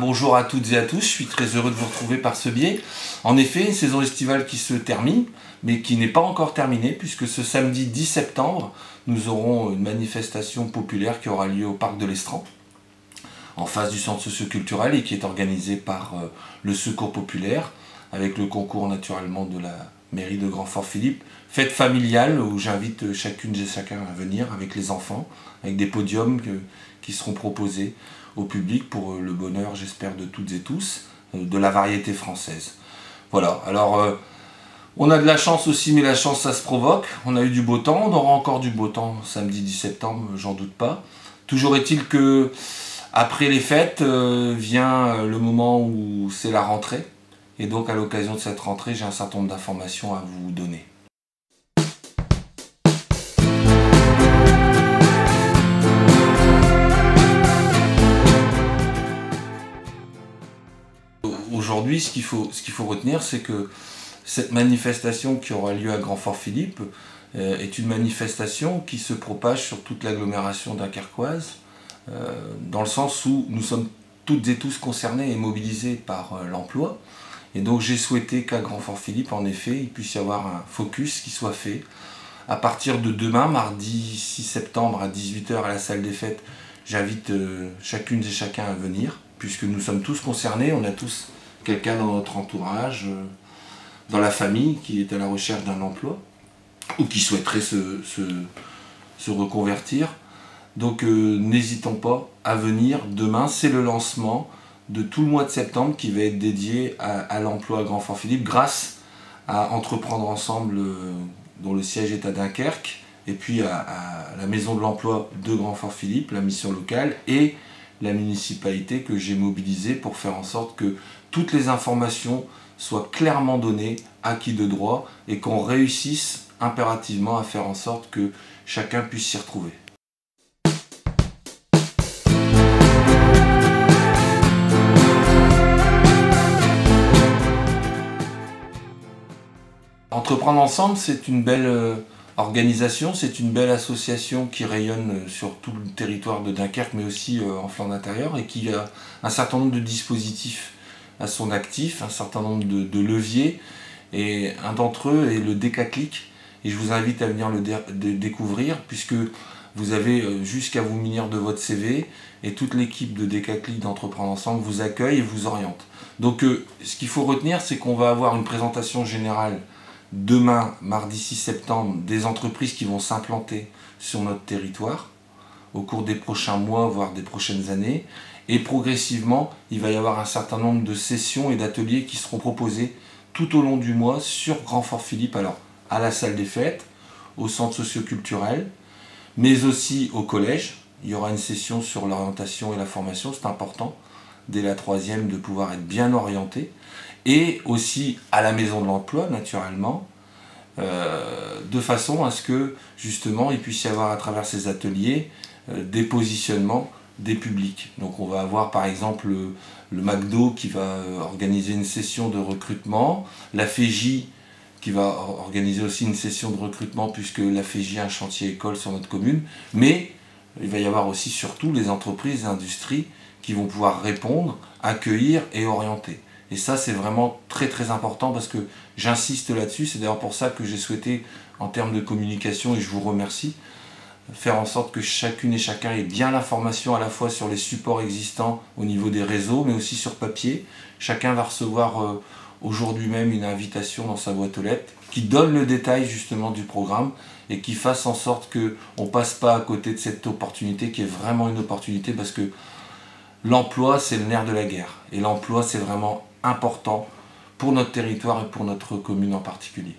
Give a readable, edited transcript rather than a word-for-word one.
Bonjour à toutes et à tous, je suis très heureux de vous retrouver par ce biais. En effet, une saison estivale qui se termine, mais qui n'est pas encore terminée, puisque ce samedi 10 septembre, nous aurons une manifestation populaire qui aura lieu au parc de l'Estran, en face du centre socioculturel, et qui est organisée par le Secours populaire, avec le concours naturellement de la mairie de Grand-Fort-Philippe. Fête familiale où j'invite chacune et chacun à venir avec les enfants, avec des podiums qui seront proposés au public pour le bonheur, j'espère, de toutes et tous, de la variété française. Voilà, alors on a de la chance aussi, mais la chance ça se provoque. On a eu du beau temps, on aura encore du beau temps samedi 10 septembre, j'en doute pas. Toujours est-il que après les fêtes vient le moment où c'est la rentrée. Et donc à l'occasion de cette rentrée, j'ai un certain nombre d'informations à vous donner. Aujourd'hui, ce qu'il faut retenir, c'est que cette manifestation qui aura lieu à Grand-Fort-Philippe est une manifestation qui se propage sur toute l'agglomération dunkerquoise, dans le sens où nous sommes toutes et tous concernés et mobilisés par l'emploi. Et donc j'ai souhaité qu'à Grand-Fort-Philippe, en effet, il puisse y avoir un focus qui soit fait. À partir de demain, mardi 6 septembre à 18 h à la salle des fêtes, j'invite chacune et chacun à venir, puisque nous sommes tous concernés, on a tous quelqu'un dans notre entourage, dans la famille, qui est à la recherche d'un emploi, ou qui souhaiterait se reconvertir. Donc n'hésitons pas à venir. Demain, c'est le lancement de tout le mois de septembre qui va être dédié à l'emploi à Grand-Fort-Philippe, grâce à Entreprendre Ensemble, dont le siège est à Dunkerque, et puis à la Maison de l'Emploi de Grand-Fort-Philippe, la mission locale, et la municipalité que j'ai mobilisée pour faire en sorte que toutes les informations soient clairement données à qui de droit et qu'on réussisse impérativement à faire en sorte que chacun puisse s'y retrouver. Entreprendre Ensemble, c'est une belle organisation, c'est une belle association qui rayonne sur tout le territoire de Dunkerque, mais aussi en Flandre intérieure, et qui a un certain nombre de dispositifs à son actif, un certain nombre de leviers, et un d'entre eux est le Décaclic, et je vous invite à venir le découvrir, puisque vous avez jusqu'à vous munir de votre CV, et toute l'équipe de Décaclic d'Entreprendre Ensemble vous accueille et vous oriente. Donc ce qu'il faut retenir, c'est qu'on va avoir une présentation générale demain, mardi 6 septembre, des entreprises qui vont s'implanter sur notre territoire au cours des prochains mois, voire des prochaines années. Et progressivement, il va y avoir un certain nombre de sessions et d'ateliers qui seront proposés tout au long du mois sur Grand-Fort-Philippe, alors à la salle des fêtes, au centre socioculturel, mais aussi au collège. Il y aura une session sur l'orientation et la formation, c'est important, dès la 3e, de pouvoir être bien orienté. Et aussi à la Maison de l'Emploi, naturellement, de façon à ce que, justement, il puisse y avoir à travers ces ateliers des positionnements des publics. Donc on va avoir par exemple le McDo qui va organiser une session de recrutement, la FEJ qui va organiser aussi une session de recrutement, puisque la FEJ a un chantier école sur notre commune, mais il va y avoir aussi surtout les entreprises et industries qui vont pouvoir répondre, accueillir et orienter. Et ça, c'est vraiment très très important, parce que j'insiste là-dessus. C'est d'ailleurs pour ça que j'ai souhaité, en termes de communication, et je vous remercie, faire en sorte que chacune et chacun ait bien l'information à la fois sur les supports existants au niveau des réseaux, mais aussi sur papier. Chacun va recevoir aujourd'hui même une invitation dans sa boîte aux lettres qui donne le détail justement du programme et qui fasse en sorte qu'on ne passe pas à côté de cette opportunité qui est vraiment une opportunité, parce que l'emploi, c'est le nerf de la guerre. Et l'emploi, c'est vraiment important pour notre territoire et pour notre commune en particulier.